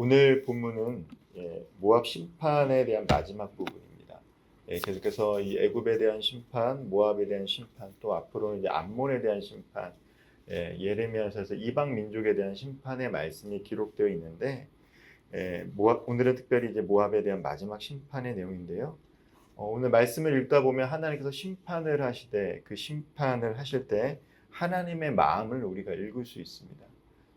오늘 본문은 모압 심판에 대한 마지막 부분입니다. 계속해서 이 애굽에 대한 심판, 모압에 대한 심판, 또 앞으로는 이제 암몬에 대한 심판, 예레미야서에서 이방 민족에 대한 심판의 말씀이 기록되어 있는데, 오늘은 특별히 이제 모압에 대한 마지막 심판의 내용인데요. 오늘 말씀을 읽다 보면 하나님께서 심판을 하시되 그 심판을 하실 때 하나님의 마음을 우리가 읽을 수 있습니다.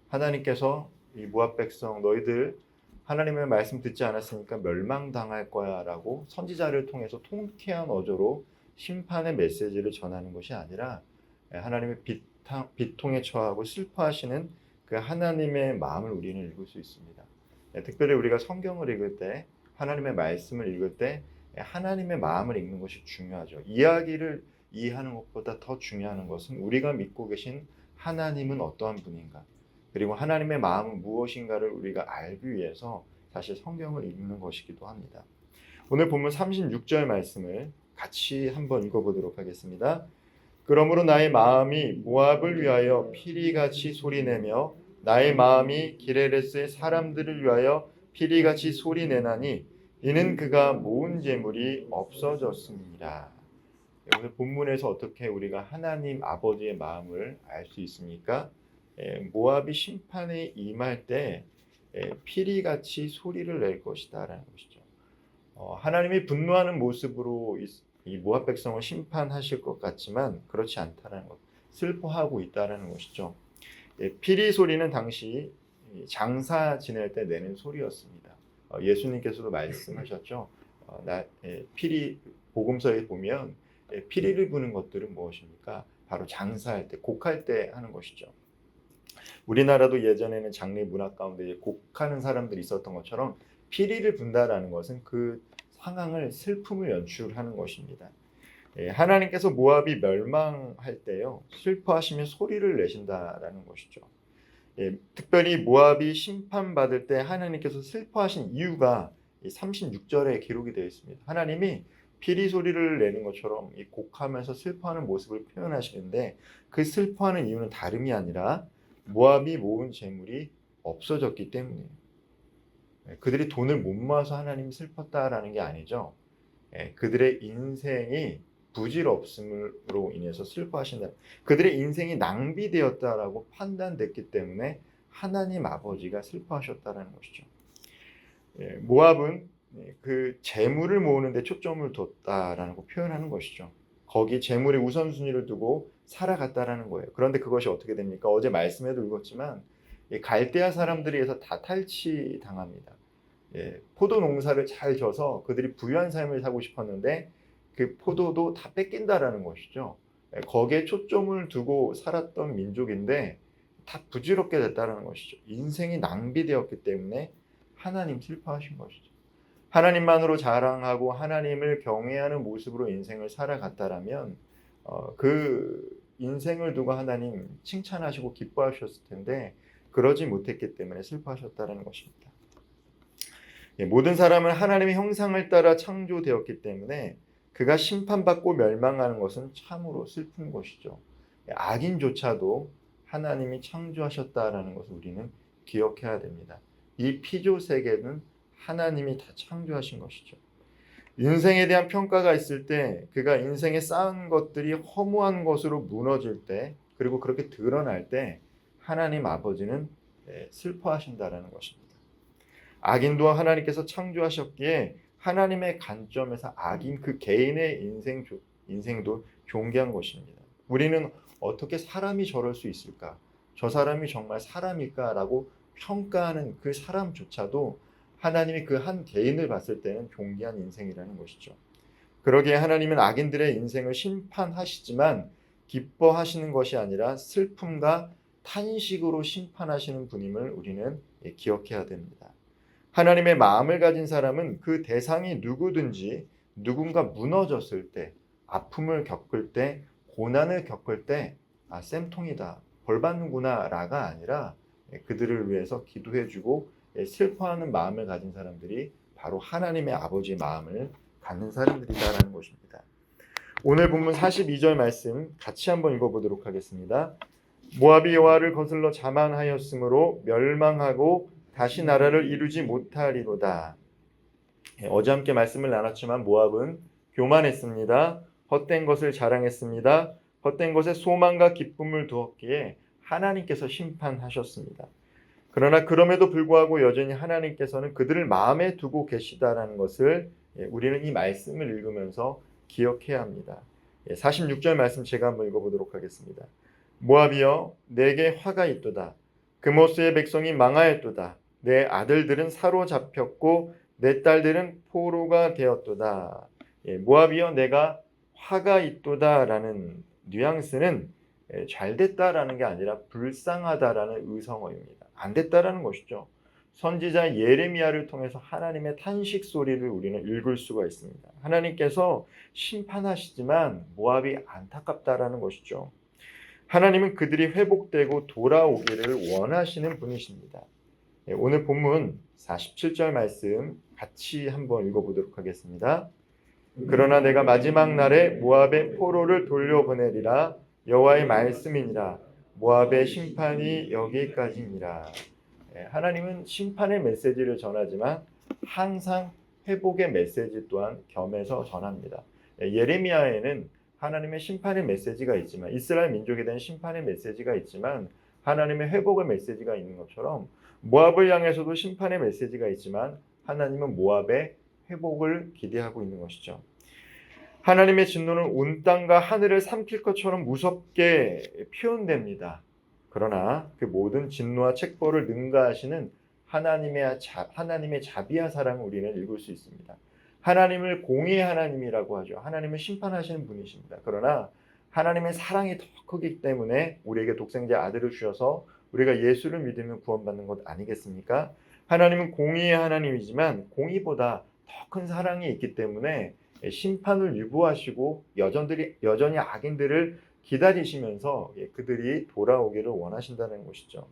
하나님께서 이 모압 백성 너희들 하나님의 말씀 듣지 않았으니까 멸망당할 거야 라고 선지자를 통해서 통쾌한 어조로 심판의 메시지를 전하는 것이 아니라 하나님의 비통에 처하고 슬퍼하시는 그 하나님의 마음을 우리는 읽을 수 있습니다. 특별히 우리가 성경을 읽을 때 하나님의 말씀을 읽을 때 하나님의 마음을 읽는 것이 중요하죠. 이야기를 이해하는 것보다 더 중요한 것은 우리가 믿고 계신 하나님은 어떠한 분인가, 그리고 하나님의 마음은 무엇인가를 우리가 알기 위해서 사실 성경을 읽는 것이기도 합니다. 오늘 본문 36절 말씀을 같이 한번 읽어보도록 하겠습니다. 그러므로 나의 마음이 모압을 위하여 피리같이 소리내며 나의 마음이 기레레스의 사람들을 위하여 피리같이 소리내나니 이는 그가 모은 재물이 없어졌습니다. 오늘 본문에서 어떻게 우리가 하나님 아버지의 마음을 알 수 있습니까? 모압이 심판에 임할 때 피리같이 소리를 낼 것이다 라는 것이죠. 하나님이 분노하는 모습으로 이 모압 백성을 심판하실 것 같지만 그렇지 않다는 것, 슬퍼하고 있다는 것이죠. 피리 소리는 당시 장사 지낼 때 내는 소리였습니다. 예수님께서도 말씀하셨죠. 피리 복음서에 보면 피리를 부는 것들은 무엇입니까? 바로 장사할 때, 곡할 때 하는 것이죠. 우리나라도 예전에는 장례 문화 가운데 곡하는 사람들이 있었던 것처럼 피리를 분다라는 것은 그 상황을, 슬픔을 연출하는 것입니다. 하나님께서 모압이 멸망할 때요, 슬퍼하시며 소리를 내신다라는 것이죠. 특별히 모압이 심판받을 때 하나님께서 슬퍼하신 이유가 36절에 기록이 되어 있습니다. 하나님이 피리 소리를 내는 것처럼 곡하면서 슬퍼하는 모습을 표현하시는데 그 슬퍼하는 이유는 다름이 아니라 모압이 모은 재물이 없어졌기 때문이에요. 그들이 돈을 못 모아서 하나님이 슬펐다라는 게 아니죠. 그들의 인생이 부질없음으로 인해서 슬퍼하신다. 그들의 인생이 낭비되었다라고 판단됐기 때문에 하나님 아버지가 슬퍼하셨다라는 것이죠. 모압은 그 재물을 모으는 데 초점을 뒀다라는 거 표현하는 것이죠. 거기 재물의 우선순위를 두고 살아갔다라는 거예요. 그런데 그것이 어떻게 됩니까? 어제 말씀에도 읽었지만 갈대아 사람들에 의해서 다 탈취당합니다. 포도 농사를 잘 져서 그들이 부유한 삶을 살고 싶었는데 그 포도도 다 뺏긴다라는 것이죠. 거기에 초점을 두고 살았던 민족인데 다 부질없게 됐다는 것이죠. 인생이 낭비되었기 때문에 하나님 슬퍼하신 것이죠. 하나님만으로 자랑하고 하나님을 경외하는 모습으로 인생을 살아갔다라면 그 인생을 두고 하나님 칭찬하시고 기뻐하셨을 텐데 그러지 못했기 때문에 슬퍼하셨다는 것입니다. 모든 사람은 하나님의 형상을 따라 창조되었기 때문에 그가 심판받고 멸망하는 것은 참으로 슬픈 것이죠. 악인조차도 하나님이 창조하셨다라는 것을 우리는 기억해야 됩니다. 이 피조 세계는 하나님이 다 창조하신 것이죠. 인생에 대한 평가가 있을 때 그가 인생에 쌓은 것들이 허무한 것으로 무너질 때, 그리고 그렇게 드러날 때 하나님 아버지는 슬퍼하신다라는 것입니다. 악인도 하나님께서 창조하셨기에 하나님의 관점에서 악인 그 개인의 인생도 존귀한 것입니다. 우리는 어떻게 사람이 저럴 수 있을까? 저 사람이 정말 사람일까라고 평가하는 그 사람조차도 하나님이 그 한 개인을 봤을 때는 존귀한 인생이라는 것이죠. 그러기에 하나님은 악인들의 인생을 심판하시지만 기뻐하시는 것이 아니라 슬픔과 탄식으로 심판하시는 분임을 우리는 기억해야 됩니다. 하나님의 마음을 가진 사람은 그 대상이 누구든지 누군가 무너졌을 때, 아픔을 겪을 때, 고난을 겪을 때 쌤통이다, 벌 받는구나 라가 아니라 그들을 위해서 기도해주고 슬퍼하는 마음을 가진 사람들이 바로 하나님의 아버지의 마음을 갖는 사람들이다라는 것입니다. 오늘 본문 42절 말씀 같이 한번 읽어보도록 하겠습니다. 모압이 여호와를 거슬러 자만하였으므로 멸망하고 다시 나라를 이루지 못하리로다. 어제 함께 말씀을 나눴지만 모압은 교만했습니다. 헛된 것을 자랑했습니다. 헛된 것에 소망과 기쁨을 두었기에 하나님께서 심판하셨습니다. 그러나 그럼에도 불구하고 여전히 하나님께서는 그들을 마음에 두고 계시다라는 것을 우리는 이 말씀을 읽으면서 기억해야 합니다. 46절 말씀 제가 한번 읽어보도록 하겠습니다. 모압이여 내게 화가 있도다. 그모스의 백성이 망하였도다. 내 아들들은 사로잡혔고 내 딸들은 포로가 되었도다. 모압이여 내가 화가 있도다라는 뉘앙스는 잘 됐다라는 게 아니라 불쌍하다라는 의성어입니다. 안 됐다라는 것이죠. 선지자 예레미야를 통해서 하나님의 탄식 소리를 우리는 읽을 수가 있습니다. 하나님께서 심판하시지만 모압이 안타깝다라는 것이죠. 하나님은 그들이 회복되고 돌아오기를 원하시는 분이십니다. 오늘 본문 47절 말씀 같이 한번 읽어보도록 하겠습니다. 그러나 내가 마지막 날에 모압의 포로를 돌려보내리라. 여호와의 말씀이니라. 모압의 심판이 여기까지니라. 하나님은 심판의 메시지를 전하지만 항상 회복의 메시지 또한 겸해서 전합니다. 예레미야에는 하나님의 심판의 메시지가 있지만, 이스라엘 민족에 대한 심판의 메시지가 있지만 하나님의 회복의 메시지가 있는 것처럼 모압을 향해서도 심판의 메시지가 있지만 하나님은 모압의 회복을 기대하고 있는 것이죠. 하나님의 진노는 온 땅과 하늘을 삼킬 것처럼 무섭게 표현됩니다. 그러나 그 모든 진노와 책벌을 능가하시는 하나님의 자비와 사랑을 우리는 읽을 수 있습니다. 하나님을 공의의 하나님이라고 하죠. 하나님을 심판하시는 분이십니다. 그러나 하나님의 사랑이 더 크기 때문에 우리에게 독생자 아들을 주셔서 우리가 예수를 믿으면 구원받는 것 아니겠습니까? 하나님은 공의의 하나님이지만 공의보다 더 큰 사랑이 있기 때문에 심판을 유보하시고 여전히 악인들을 기다리시면서 그들이 돌아오기를 원하신다는 것이죠.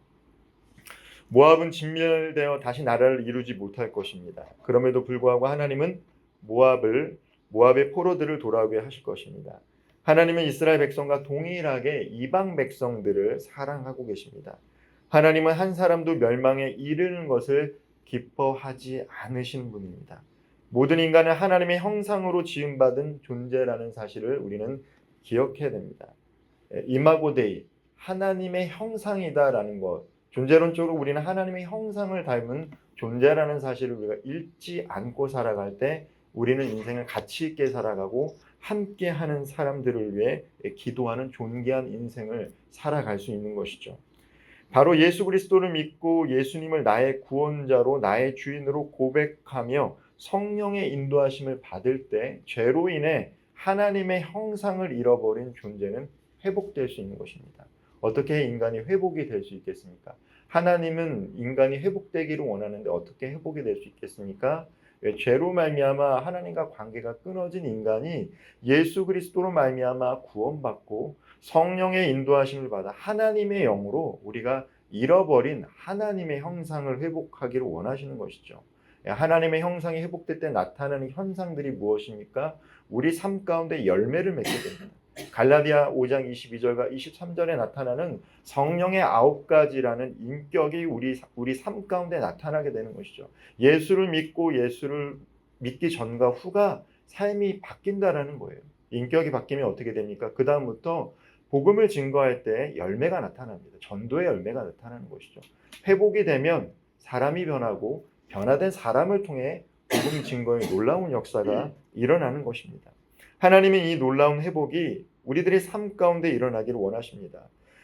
모압은 진멸되어 다시 나라를 이루지 못할 것입니다. 그럼에도 불구하고 하나님은 모압의 포로들을 돌아오게 하실 것입니다. 하나님은 이스라엘 백성과 동일하게 이방 백성들을 사랑하고 계십니다. 하나님은 한 사람도 멸망에 이르는 것을 기뻐하지 않으시는 분입니다. 모든 인간은 하나님의 형상으로 지음받은 존재라는 사실을 우리는 기억해야 됩니다. 이마고 데이, 하나님의 형상이다라는 것, 존재론적으로 우리는 하나님의 형상을 닮은 존재라는 사실을 우리가 잊지 않고 살아갈 때 우리는 인생을 가치 있게 살아가고 함께하는 사람들을 위해 기도하는 존귀한 인생을 살아갈 수 있는 것이죠. 바로 예수 그리스도를 믿고 예수님을 나의 구원자로 나의 주인으로 고백하며 성령의 인도하심을 받을 때 죄로 인해 하나님의 형상을 잃어버린 존재는 회복될 수 있는 것입니다. 어떻게 인간이 회복이 될 수 있겠습니까? 하나님은 인간이 회복되기를 원하는데 어떻게 회복이 될 수 있겠습니까? 죄로 말미암아 하나님과 관계가 끊어진 인간이 예수 그리스도로 말미암아 구원받고 성령의 인도하심을 받아 하나님의 영으로 우리가 잃어버린 하나님의 형상을 회복하기를 원하시는 것이죠. 하나님의 형상이 회복될 때 나타나는 현상들이 무엇입니까? 우리 삶 가운데 열매를 맺게 됩니다. 갈라디아 5장 22절과 23절에 나타나는 성령의 9가지라는 인격이 우리 삶 가운데 나타나게 되는 것이죠. 예수를 믿고 예수를 믿기 전과 후가 삶이 바뀐다라는 거예요. 인격이 바뀌면 어떻게 됩니까? 그 다음부터 복음을 증거할 때 열매가 나타납니다. 전도의 열매가 나타나는 것이죠. 회복이 되면 사람이 변하고 변화된 사람을 통해 복음 증거의 놀라운 역사가 일어나는 것입니다. 하나님은 이 놀라운 회복이 우리들의 삶 가운데 일어나기를 원하십니다.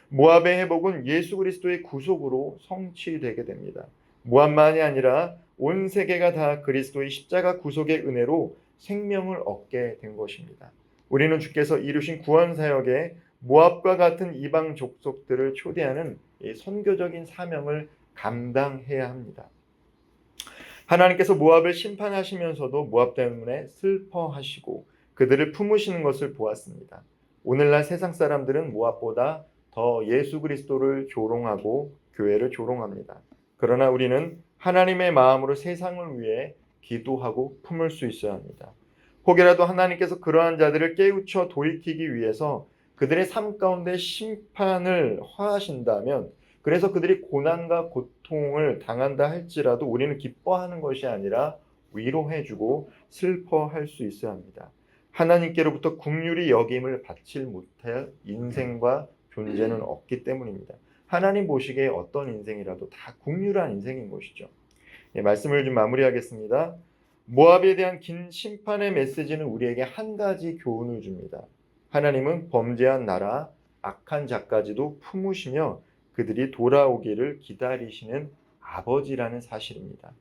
모압의 회복은 예수 그리스도의 구속으로 성취되게 됩니다. 모압만이 아니라 온 세계가 다 그리스도의 십자가 구속의 은혜로 생명을 얻게 된 것입니다. 우리는 주께서 이루신 구원 사역에 모압과 같은 이방 족속들을 초대하는 선교적인 사명을 감당해야 합니다. 하나님께서 모압을 심판하시면서도 모압 때문에 슬퍼하시고 그들을 품으시는 것을 보았습니다. 오늘날 세상 사람들은 모압보다 더 예수 그리스도를 조롱하고 교회를 조롱합니다. 그러나 우리는 하나님의 마음으로 세상을 위해 기도하고 품을 수 있어야 합니다. 혹여라도 하나님께서 그러한 자들을 깨우쳐 돌이키기 위해서 그들의 삶 가운데 심판을 허하신다면, 그래서 그들이 고난과 고통을 당한다 할지라도 우리는 기뻐하는 것이 아니라 위로해주고 슬퍼할 수 있어야 합니다. 하나님께로부터 긍휼히 여김을 받지 못할 인생과 존재는 없기 때문입니다. 하나님 보시기에 어떤 인생이라도 다 긍휼한 인생인 것이죠. 예, 말씀을 좀 마무리하겠습니다. 모압에 대한 긴 심판의 메시지는 우리에게 한 가지 교훈을 줍니다. 하나님은 범죄한 나라, 악한 자까지도 품으시며 그들이 돌아오기를 기다리시는 아버지라는 사실입니다.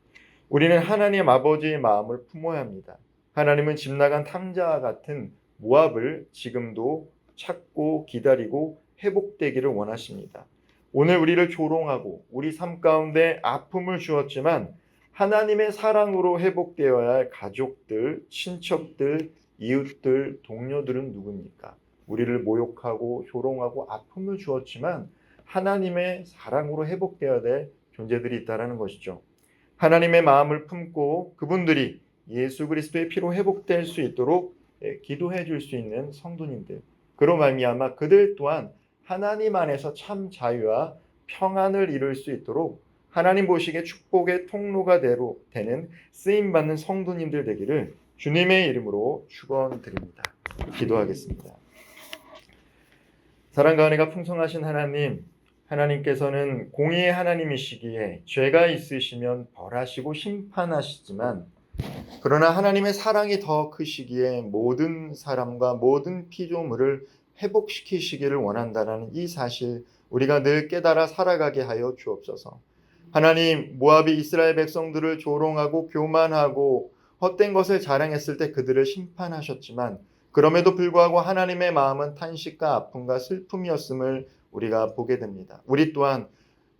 우리는 하나님 아버지의 마음을 품어야 합니다. 하나님은 집 나간 탕자와 같은 모압을 지금도 찾고 기다리고 회복되기를 원하십니다. 오늘 우리를 조롱하고 우리 삶 가운데 아픔을 주었지만 하나님의 사랑으로 회복되어야 할 가족들, 친척들, 이웃들, 동료들은 누굽니까? 우리를 모욕하고 조롱하고 아픔을 주었지만 하나님의 사랑으로 회복되어야 될 존재들이 있다는 것이죠. 하나님의 마음을 품고 그분들이 예수 그리스도의 피로 회복될 수 있도록 기도해 줄 수 있는 성도님들, 그로 말미암아 그들 또한 하나님 안에서 참 자유와 평안을 이룰 수 있도록 하나님 보시기에 축복의 통로가 되는 쓰임받는 성도님들 되기를 주님의 이름으로 축원드립니다. 기도하겠습니다. 사랑과 은혜가 풍성하신 하나님, 하나님께서는 공의의 하나님이시기에 죄가 있으시면 벌하시고 심판하시지만 그러나 하나님의 사랑이 더 크시기에 모든 사람과 모든 피조물을 회복시키시기를 원한다는 이 사실 우리가 늘 깨달아 살아가게 하여 주옵소서. 하나님, 모압이 이스라엘 백성들을 조롱하고 교만하고 헛된 것을 자랑했을 때 그들을 심판하셨지만 그럼에도 불구하고 하나님의 마음은 탄식과 아픔과 슬픔이었음을 우리가 보게 됩니다. 우리 또한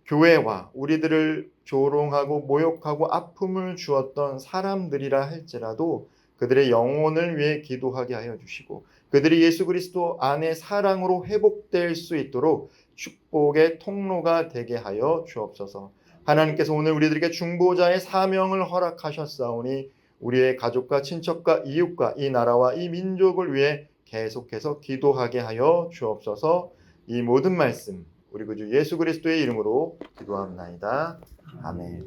교회와 우리들을 조롱하고 모욕하고 아픔을 주었던 사람들이라 할지라도 그들의 영혼을 위해 기도하게 하여 주시고 그들이 예수 그리스도 안에 사랑으로 회복될 수 있도록 축복의 통로가 되게 하여 주옵소서. 하나님께서 오늘 우리들에게 중보자의 사명을 허락하셨사오니 우리의 가족과 친척과 이웃과 이 나라와 이 민족을 위해 계속해서 기도하게 하여 주옵소서. 이 모든 말씀 우리 구주 예수 그리스도의 이름으로 기도합나이다. 아멘.